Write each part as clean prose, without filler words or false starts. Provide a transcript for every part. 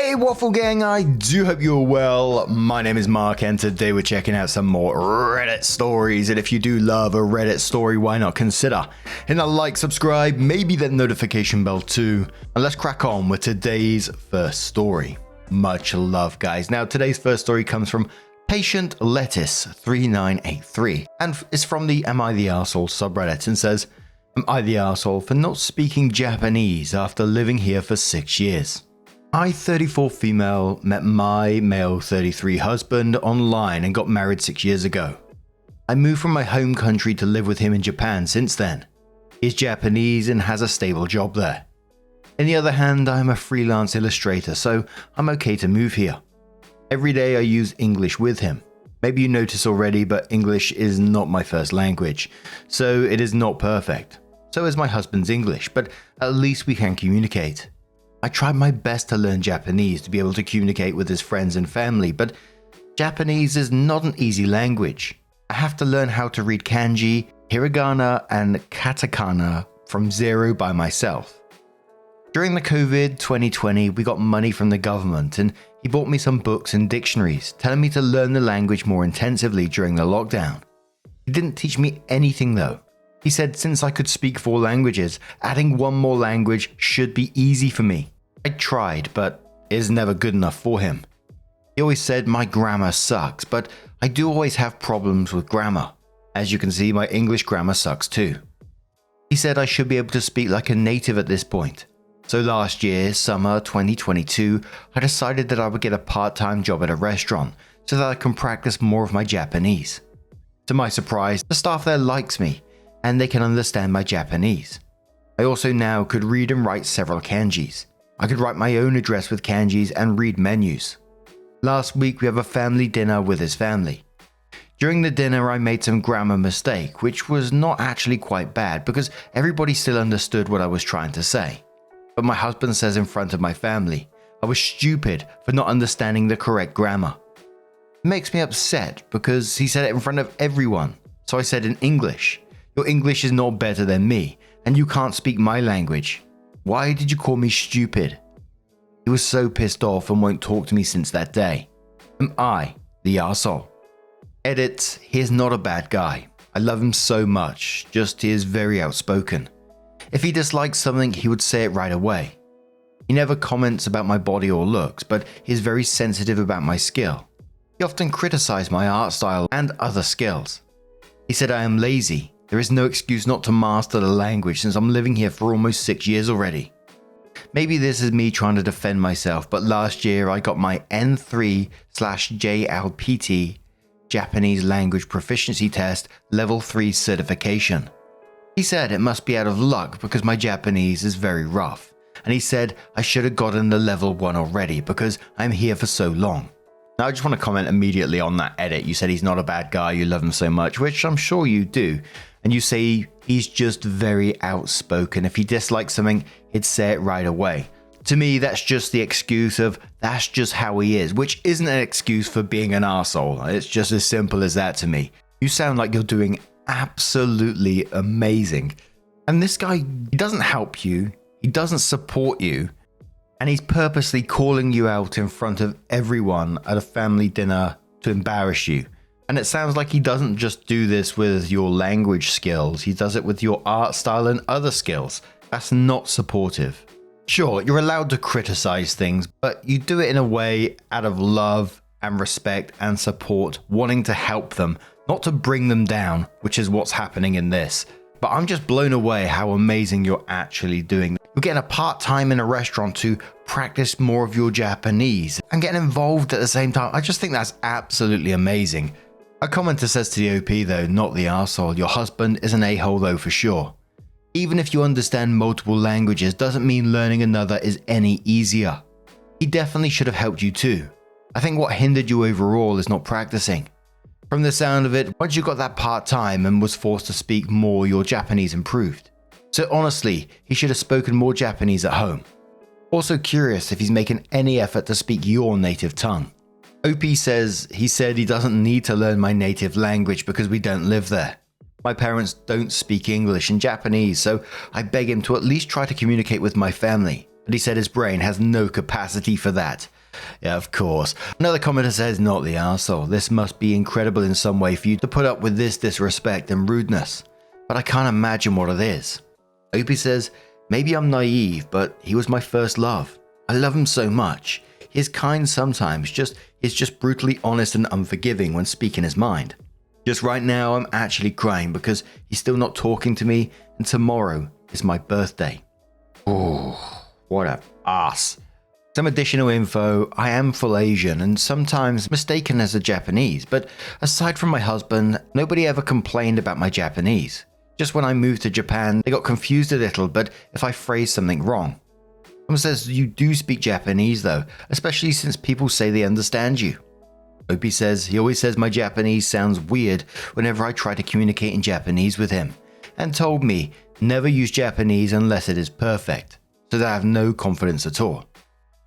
Hey Waffle Gang, I do hope you're well. My name is Mark and today we're checking out some more Reddit stories, and if you do love a Reddit story, why not consider hitting a like, subscribe, maybe that notification bell too, and let's crack on with today's first story. Much love guys. Now today's first story comes from Patient Lettuce 3983 and it's from the Am I the Arsehole subreddit and says, Am I the arsehole for not speaking Japanese after living here for 6 years? I, 34 female, met my male 33 husband online and got married 6 years ago. I moved from my home country to live with him in Japan since then. He's Japanese and has a stable job there. On the other hand, I am a freelance illustrator, so I'm okay to move here. Every day I use English with him. Maybe you noticed already, but English is not my first language, so it is not perfect. So is my husband's English, but at least we can communicate. I tried my best to learn Japanese to be able to communicate with his friends and family, but Japanese is not an easy language. I have to learn how to read kanji, hiragana, and katakana from zero by myself. During the COVID 2020, we got money from the government and he bought me some books and dictionaries, telling me to learn the language more intensively during the lockdown. He didn't teach me anything though. He said since I could speak 4 languages, adding one more language should be easy for me. I tried, but it is never good enough for him. He always said my grammar sucks, but I do always have problems with grammar. As you can see, my English grammar sucks too. He said I should be able to speak like a native at this point. So last year, summer 2022, I decided that I would get a part-time job at a restaurant so that I can practice more of my Japanese. To my surprise, the staff there likes me and they can understand my Japanese. I also now could read and write several kanjis. I could write my own address with kanjis and read menus. Last week we have a family dinner with his family. During the dinner I made some grammar mistake, which was not actually quite bad because everybody still understood what I was trying to say. But my husband says in front of my family, I was stupid for not understanding the correct grammar. It makes me upset because he said it in front of everyone. So I said in English, your English is not better than me, and you can't speak my language. Why did you call me stupid? He was so pissed off and won't talk to me since that day. Am I the arsehole? Edit, he is not a bad guy. I love him so much, just he is very outspoken. If he dislikes something, he would say it right away. He never comments about my body or looks, but he is very sensitive about my skill. He often criticized my art style and other skills. He said I am lazy. There is no excuse not to master the language since I'm living here for almost 6 years already. Maybe this is me trying to defend myself, but last year I got my N3/JLPT Japanese Language Proficiency Test Level 3 certification. He said it must be out of luck because my Japanese is very rough, and he said I should have gotten the level 1 already because I'm here for so long. Now I just want to comment immediately on that edit. You said he's not a bad guy, you love him so much, which I'm sure you do. And you say he's just very outspoken. If he dislikes something, he'd say it right away. To me, that's just the excuse of that's just how he is, which isn't an excuse for being an arsehole. It's just as simple as that to me. You sound like you're doing absolutely amazing. And this guy, he doesn't help you, he doesn't support you, and he's purposely calling you out in front of everyone at a family dinner to embarrass you. And it sounds like he doesn't just do this with your language skills, he does it with your art style and other skills. That's not supportive. Sure, you're allowed to criticize things, but you do it in a way out of love and respect and support, wanting to help them, not to bring them down, which is what's happening in this. But I'm just blown away how amazing you're actually doing. You're getting a part-time in a restaurant to practice more of your Japanese and getting involved at the same time. I just think that's absolutely amazing. A commenter says to the OP though, not the arsehole, your husband is an a-hole though for sure. Even if you understand multiple languages doesn't mean learning another is any easier. He definitely should have helped you too. I think what hindered you overall is not practicing. From the sound of it, once you got that part-time and was forced to speak more, your Japanese improved. So honestly, he should have spoken more Japanese at home. Also curious if he's making any effort to speak your native tongue. OP says he said he doesn't need to learn my native language because we don't live there. My parents don't speak English and Japanese, so I beg him to at least try to communicate with my family. But he said his brain has no capacity for that. Yeah, of course. Another commenter says, not the arsehole. This must be incredible in some way for you to put up with this disrespect and rudeness. But I can't imagine what it is. Opie says, maybe I'm naive, but he was my first love. I love him so much. He is kind sometimes, he's just brutally honest and unforgiving when speaking his mind. Just right now, I'm actually crying because he's still not talking to me, and tomorrow is my birthday. Oh, what a ass. Some additional info, I am full Asian and sometimes mistaken as a Japanese, but aside from my husband, nobody ever complained about my Japanese. Just when I moved to Japan, they got confused a little, but if I phrased something wrong. Someone says you do speak Japanese though, especially since people say they understand you. Opie says he always says my Japanese sounds weird whenever I try to communicate in Japanese with him, and told me never use Japanese unless it is perfect, so that I have no confidence at all.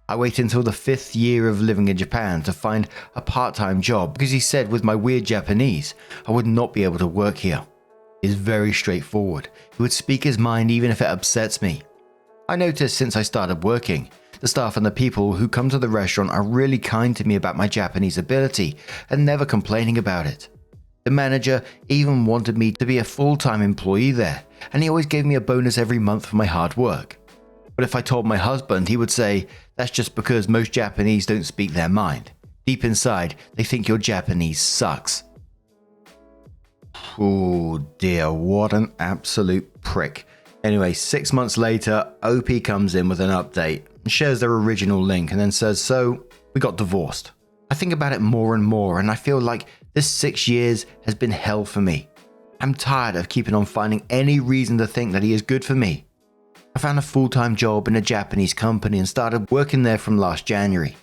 I waited until the 5th year of living in Japan to find a part-time job because he said with my weird Japanese, I would not be able to work here. He is very straightforward. He would speak his mind even if it upsets me. I noticed since I started working, the staff and the people who come to the restaurant are really kind to me about my Japanese ability and never complaining about it. The manager even wanted me to be a full-time employee there, and he always gave me a bonus every month for my hard work. But if I told my husband, he would say, that's just because most Japanese don't speak their mind. Deep inside, they think your Japanese sucks. Oh dear, what an absolute prick. Anyway, 6 months later, OP comes in with an update and shares their original link and then says, so, we got divorced. I think about it more and more and I feel like this 6 years has been hell for me. I'm tired of keeping on finding any reason to think that he is good for me. I found a full-time job in a Japanese company and started working there from last January.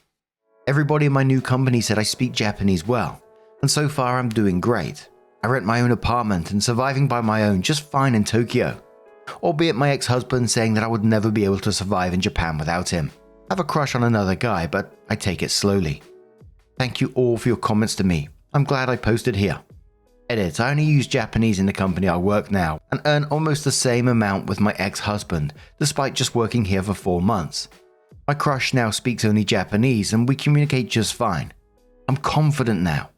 Everybody in my new company said I speak Japanese well, and so far I'm doing great. I rent my own apartment and surviving by my own just fine in Tokyo. Albeit my ex-husband saying that I would never be able to survive in Japan without him. I have a crush on another guy, but I take it slowly. Thank you all for your comments to me. I'm glad I posted here. Edit, I only use Japanese in the company I work now and earn almost the same amount with my ex-husband, despite just working here for 4 months. My crush now speaks only Japanese and we communicate just fine. I'm confident now.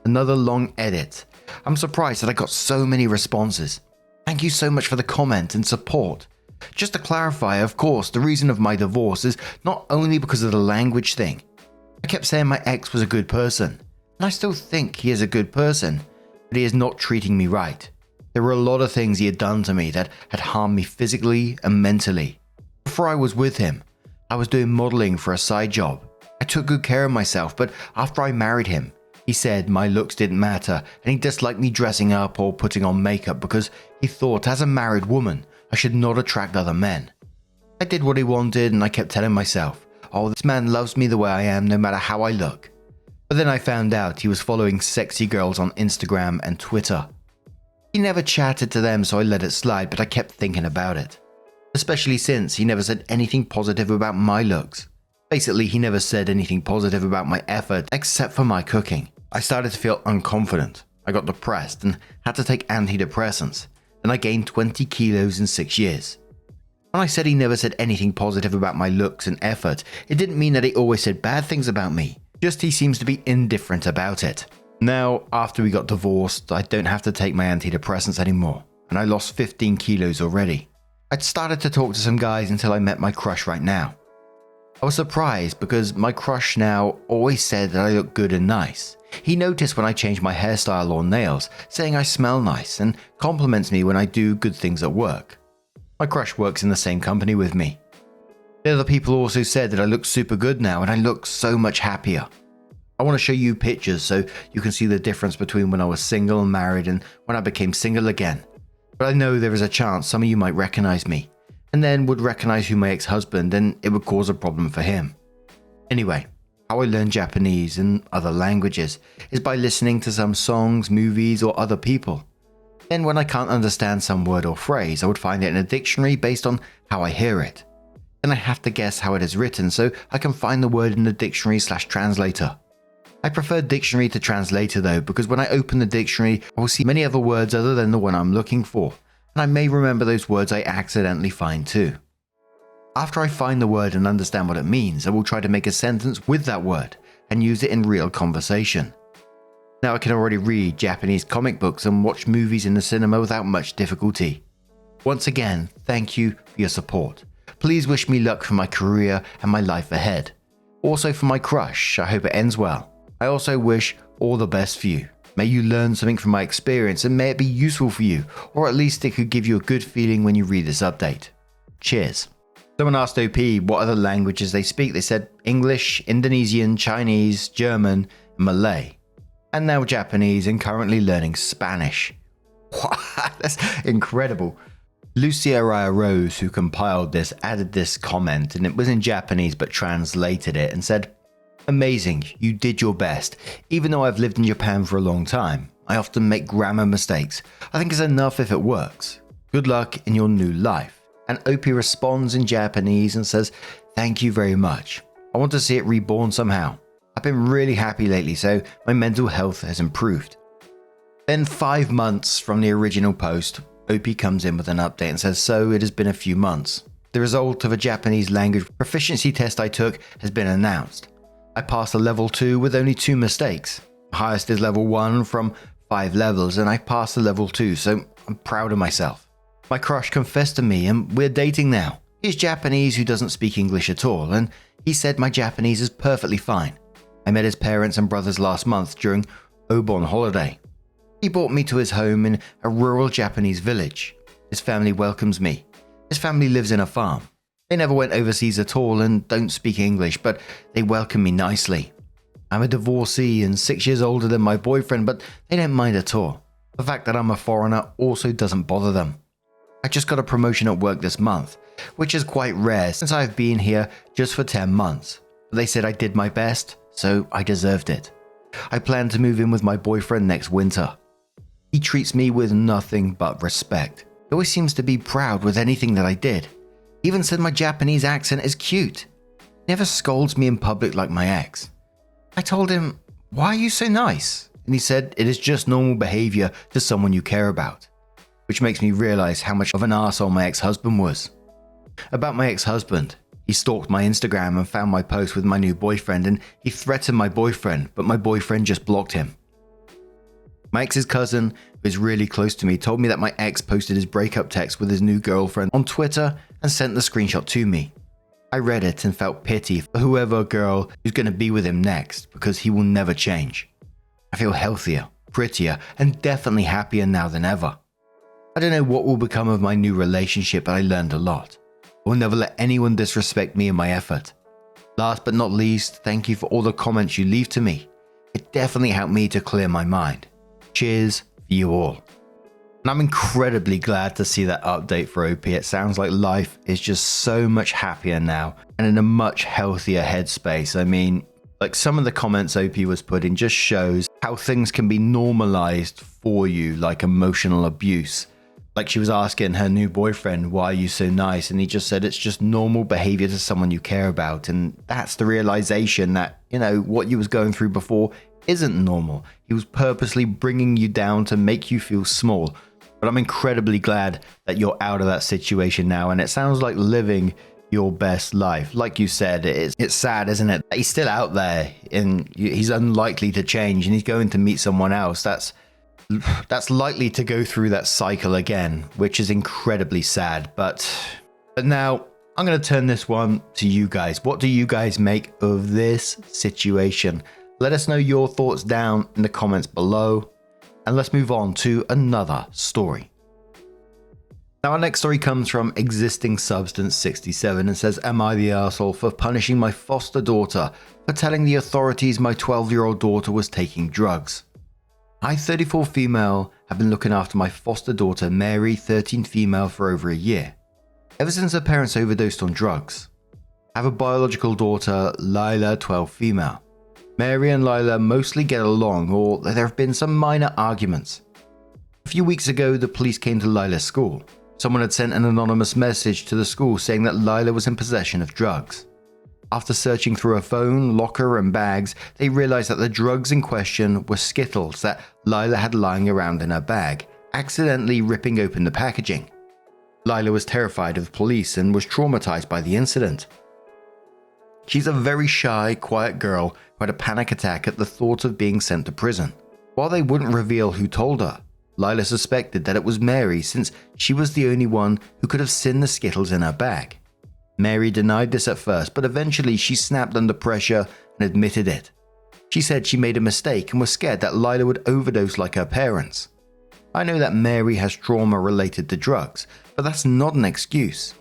Another long edit. I'm surprised that I got so many responses. Thank you so much for the comment and support. Just to clarify, of course, the reason of my divorce is not only because of the language thing. I kept saying my ex was a good person, and I still think he is a good person, but he is not treating me right. There were a lot of things he had done to me that had harmed me physically and mentally. Before I was with him, I was doing modeling for a side job. I took good care of myself, but after I married him, he said my looks didn't matter and he disliked me dressing up or putting on makeup because he thought as a married woman, I should not attract other men. I did what he wanted and I kept telling myself, oh, this man loves me the way I am no matter how I look. But then I found out he was following sexy girls on Instagram and Twitter. He never chatted to them, so I let it slide, but I kept thinking about it. Especially since he never said anything positive about my looks. Basically, he never said anything positive about my effort except for my cooking. I started to feel unconfident. I got depressed and had to take antidepressants. Then I gained 20 kilos in 6 years. When I said he never said anything positive about my looks and effort, it didn't mean that he always said bad things about me. Just he seems to be indifferent about it. Now, after we got divorced, I don't have to take my antidepressants anymore, and I lost 15 kilos already. I'd started to talk to some guys until I met my crush right now. I was surprised because my crush now always said that I look good and nice. He noticed when I change my hairstyle or nails, saying I smell nice, and compliments me when I do good things at work. My crush works in the same company with me. The other people also said that I look super good now and I look so much happier. I want to show you pictures so you can see the difference between when I was single and married and when I became single again. But I know there is a chance some of you might recognize me, and then would recognize who my ex-husband, and it would cause a problem for him. Anyway, how I learned Japanese and other languages is by listening to some songs, movies, or other people. Then when I can't understand some word or phrase, I would find it in a dictionary based on how I hear it. Then I have to guess how it is written so I can find the word in the dictionary/translator. I prefer dictionary to translator though, because when I open the dictionary, I will see many other words other than the one I'm looking for, and I may remember those words I accidentally find too. After I find the word and understand what it means, I will try to make a sentence with that word and use it in real conversation. Now I can already read Japanese comic books and watch movies in the cinema without much difficulty. Once again, thank you for your support. Please wish me luck for my career and my life ahead. Also for my crush, I hope it ends well. I also wish all the best for you. May you learn something from my experience and may it be useful for you, or at least it could give you a good feeling when you read this update. Cheers. Someone asked OP what other languages they speak. They said English, Indonesian, Chinese, German, and Malay. And now Japanese and currently learning Spanish. Wow, that's incredible. Lucia Araya Rose, who compiled this, added this comment, and it was in Japanese but translated it and said, "Amazing, you did your best. Even though I've lived in Japan for a long time, I often make grammar mistakes. I think it's enough if it works. Good luck in your new life." And OP responds in Japanese and says, "Thank you very much. I want to see it reborn somehow. I've been really happy lately, so my mental health has improved." Then 5 months from the original post, OP comes in with an update and says, "So it has been a few months. The result of a Japanese language proficiency test I took has been announced. I passed a level 2 with only 2 mistakes. Highest is level 1 from 5 levels, and I passed a level 2, so I'm proud of myself. My crush confessed to me and we're dating now. He's Japanese who doesn't speak English at all, and he said my Japanese is perfectly fine. I met his parents and brothers last month during Obon holiday. He brought me to his home in a rural Japanese village. His family welcomes me. His family lives in a farm. They never went overseas at all and don't speak English, but they welcome me nicely. I'm a divorcee and 6 years older than my boyfriend, but they don't mind at all. The fact that I'm a foreigner also doesn't bother them. I just got a promotion at work this month, which is quite rare since I've been here just for 10 months. But they said I did my best, so I deserved it. I plan to move in with my boyfriend next winter. He treats me with nothing but respect. He always seems to be proud with anything that I did. He even said my Japanese accent is cute. He never scolds me in public like my ex. I told him, "Why are you so nice?" And he said it is just normal behavior to someone you care about. Which makes me realize how much of an arsehole my ex-husband was. About my ex-husband, he stalked my Instagram and found my post with my new boyfriend, and he threatened my boyfriend, but my boyfriend just blocked him. My ex's cousin, who is really close to me, told me that my ex posted his breakup text with his new girlfriend on Twitter and sent the screenshot to me. I read it and felt pity for whoever girl who's going to be with him next, because he will never change. I feel healthier, prettier, and definitely happier now than ever. I don't know what will become of my new relationship, but I learned a lot. I will never let anyone disrespect me and my effort. Last but not least, thank you for all the comments you leave to me. It definitely helped me to clear my mind. Cheers for you all. And I'm incredibly glad to see that update for OP. It sounds like life is just so much happier now and in a much healthier headspace. I mean, like some of the comments OP was putting just shows how things can be normalized for you, like emotional abuse. Like she was asking her new boyfriend, "Why are you so nice?" And he just said it's just normal behavior to someone you care about. And that's the realization that, what you was going through before isn't normal. He was purposely bringing you down to make you feel small. But I'm incredibly glad that you're out of that situation now. And it sounds like living your best life. Like you said, it's sad, isn't it? He's still out there and he's unlikely to change and he's going to meet someone else that's likely to go through that cycle again, which is incredibly sad. But now I'm going to turn this one to you guys. What do you guys make of this situation? Let us know your thoughts down in the comments below, and let's move on to another story. Now our next story comes from Existing Substance 67 and says, "Am I the arsehole for punishing my foster daughter for telling the authorities my 12-year-old daughter was taking drugs? I, 34 female, have been looking after my foster daughter, Mary, 13 female, for over a year, ever since her parents overdosed on drugs. I have a biological daughter, Lila, 12 female. Mary and Lila mostly get along, or there have been some minor arguments. A few weeks ago, the police came to Lila's school. Someone had sent an anonymous message to the school saying that Lila was in possession of drugs. After searching through her phone, locker and bags, they realized that the drugs in question were Skittles that Lila had lying around in her bag, accidentally ripping open the packaging. Lila was terrified of police and was traumatized by the incident. She's a very shy, quiet girl who had a panic attack at the thought of being sent to prison. While they wouldn't reveal who told her, Lila suspected that it was Mary since she was the only one who could have seen the Skittles in her bag. Mary denied this at first, but eventually she snapped under pressure and admitted it. She said she made a mistake and was scared that Lila would overdose like her parents. I know that Mary has trauma related to drugs, but that's not an excuse.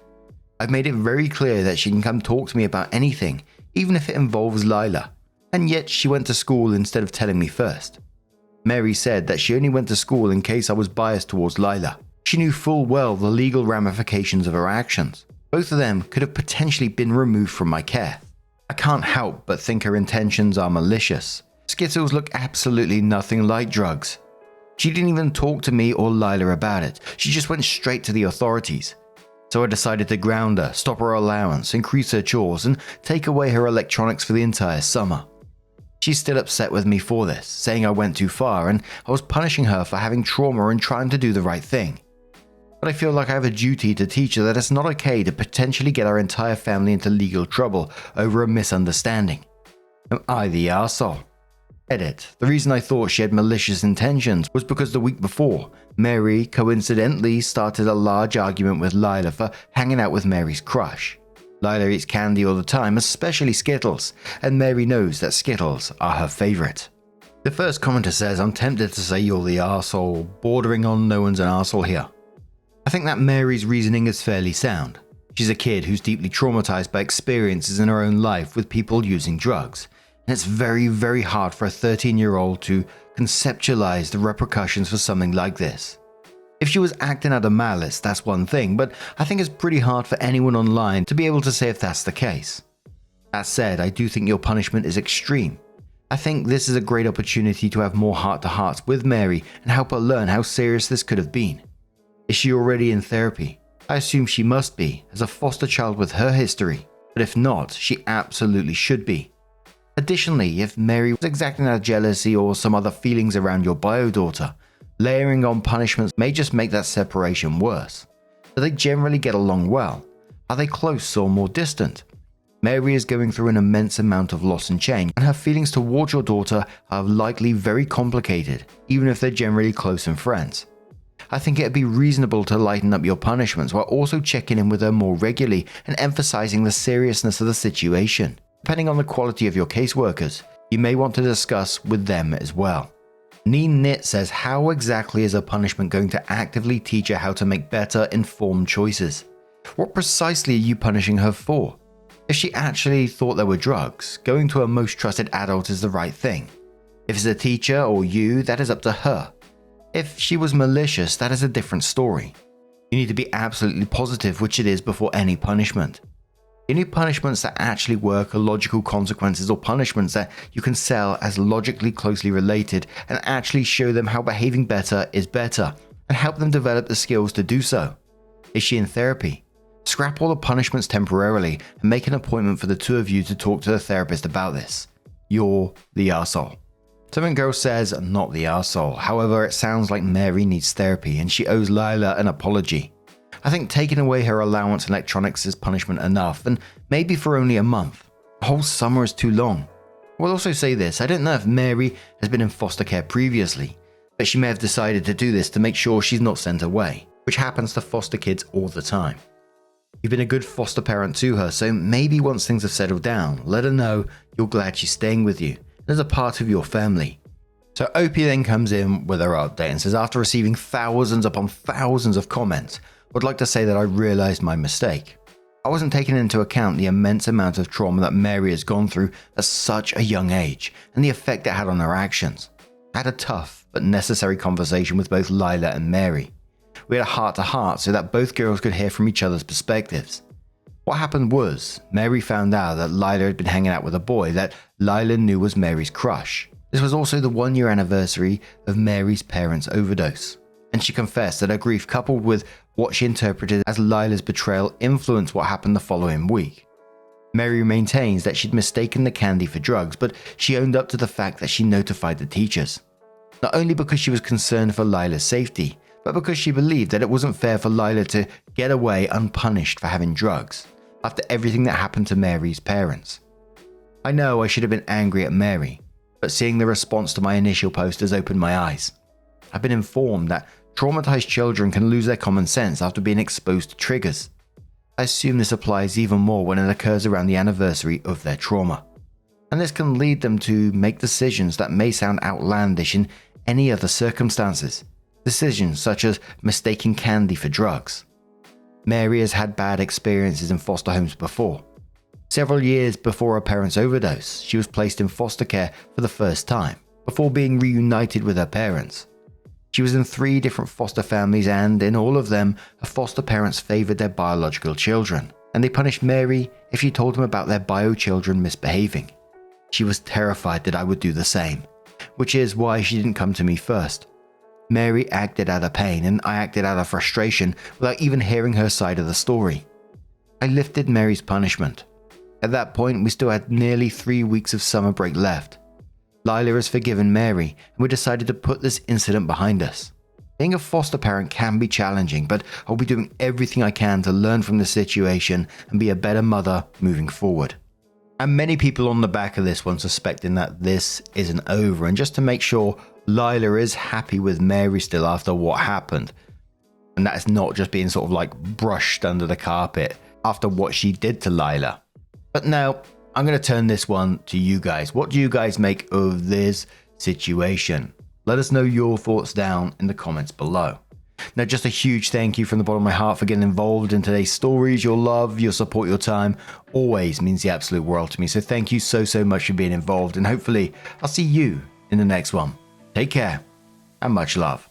I've made it very clear that she can come talk to me about anything, even if it involves Lila, and yet she went to school instead of telling me first. Mary said that she only went to school in case I was biased towards Lila. She knew full well the legal ramifications of her actions. Both of them could have potentially been removed from my care. I can't help but think her intentions are malicious. Skittles look absolutely nothing like drugs. She didn't even talk to me or Lila about it. She just went straight to the authorities. So I decided to ground her, stop her allowance, increase her chores, and take away her electronics for the entire summer. She's still upset with me for this, saying I went too far and I was punishing her for having trauma and trying to do the right thing. But I feel like I have a duty to teach her that it's not okay to potentially get our entire family into legal trouble over a misunderstanding. Am I the arsehole? Edit. The reason I thought she had malicious intentions was because the week before, Mary coincidentally started a large argument with Lila for hanging out with Mary's crush. Lila eats candy all the time, especially Skittles, and Mary knows that Skittles are her favorite. The first commenter says, I'm tempted to say you're the arsehole, bordering on no one's an arsehole here. I think that Mary's reasoning is fairly sound. She's a kid who's deeply traumatized by experiences in her own life with people using drugs, and it's very, very hard for a 13-year-old to conceptualize the repercussions for something like this. If she was acting out of malice, that's one thing, but I think it's pretty hard for anyone online to be able to say if that's the case. That said, I do think your punishment is extreme. I think this is a great opportunity to have more heart-to-hearts with Mary and help her learn how serious this could have been. Is she already in therapy? I assume she must be, as a foster child with her history, but if not, she absolutely should be. Additionally, if Mary was exacting out of jealousy or some other feelings around your bio daughter, layering on punishments may just make that separation worse. Do they generally get along well? Are they close or more distant? Mary is going through an immense amount of loss and change, and her feelings towards your daughter are likely very complicated, even if they're generally close and friends. I think it'd be reasonable to lighten up your punishments while also checking in with her more regularly and emphasizing the seriousness of the situation. Depending on the quality of your caseworkers, you may want to discuss with them as well. Neen Knit says, how exactly is a punishment going to actively teach her how to make better, informed choices? What precisely are you punishing her for? If she actually thought there were drugs, going to a most trusted adult is the right thing. If it's a teacher or you, that is up to her. If she was malicious, that is a different story. You need to be absolutely positive, which it is before any punishment. You need punishments that actually work are logical consequences, or punishments that you can sell as logically closely related and actually show them how behaving better is better and help them develop the skills to do so. Is she in therapy? Scrap all the punishments temporarily and make an appointment for the two of you to talk to the therapist about this. You're the arsehole. Something Girl says, not the arsehole. However, it sounds like Mary needs therapy and she owes Lila an apology. I think taking away her allowance and electronics is punishment enough, and maybe for only a month. A whole summer is too long. I will also say this, I don't know if Mary has been in foster care previously, but she may have decided to do this to make sure she's not sent away, which happens to foster kids all the time. You've been a good foster parent to her, so maybe once things have settled down, let her know you're glad she's staying with you as a part of your family. So Opie then comes in with her update and says, after receiving thousands upon thousands of comments, I would like to say that I realized my mistake. I wasn't taking into account the immense amount of trauma that Mary has gone through at such a young age and the effect it had on her actions. I had a tough but necessary conversation with both Lila and Mary. We had a heart-to-heart so that both girls could hear from each other's perspectives. What happened was, Mary found out that Lila had been hanging out with a boy that Lila knew was Mary's crush. This was also the 1-year anniversary of Mary's parents' overdose, and she confessed that her grief coupled with what she interpreted as Lila's betrayal influenced what happened the following week. Mary maintains that she'd mistaken the candy for drugs, but she owned up to the fact that she notified the teachers. Not only because she was concerned for Lila's safety, but because she believed that it wasn't fair for Lila to get away unpunished for having drugs after everything that happened to Mary's parents. I know I should have been angry at Mary, but seeing the response to my initial post has opened my eyes. I've been informed that traumatized children can lose their common sense after being exposed to triggers. I assume this applies even more when it occurs around the anniversary of their trauma. And this can lead them to make decisions that may sound outlandish in any other circumstances. Decisions such as mistaking candy for drugs. Mary has had bad experiences in foster homes before. Several years before her parents' overdose, she was placed in foster care for the first time, before being reunited with her parents. She was in 3 different foster families, and in all of them, her foster parents favored their biological children, and they punished Mary if she told them about their bio children misbehaving. She was terrified that I would do the same, which is why she didn't come to me first. Mary acted out of pain, and I acted out of frustration without even hearing her side of the story. I lifted Mary's punishment. At that point, we still had nearly 3 weeks of summer break left. Lila has forgiven Mary, and we decided to put this incident behind us. Being a foster parent can be challenging, but I'll be doing everything I can to learn from the situation and be a better mother moving forward. And many people on the back of this one suspecting that this isn't over, and just to make sure Lila is happy with Mary still after what happened. And that is not just being sort of like brushed under the carpet after what she did to Lila. But now, I'm going to turn this one to you guys. What do you guys make of this situation? Let us know your thoughts down in the comments below. Now, just a huge thank you from the bottom of my heart for getting involved in today's stories. Your love, your support, your time always means the absolute world to me. So thank you so much for being involved, and hopefully I'll see you in the next one. Take care and much love.